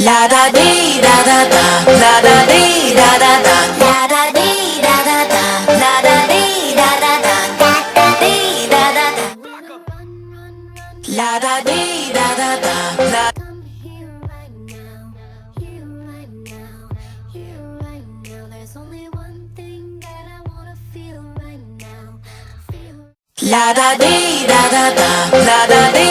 La da dee da da da, la da dee da da da, la da dee da da da, la da dee da da da, da da dee da da da, la da dee da da da, la. Come here right now, here right now, here right now. There's only one thing that I wanna feel right now. Feel. La da dee da da da, la da dee.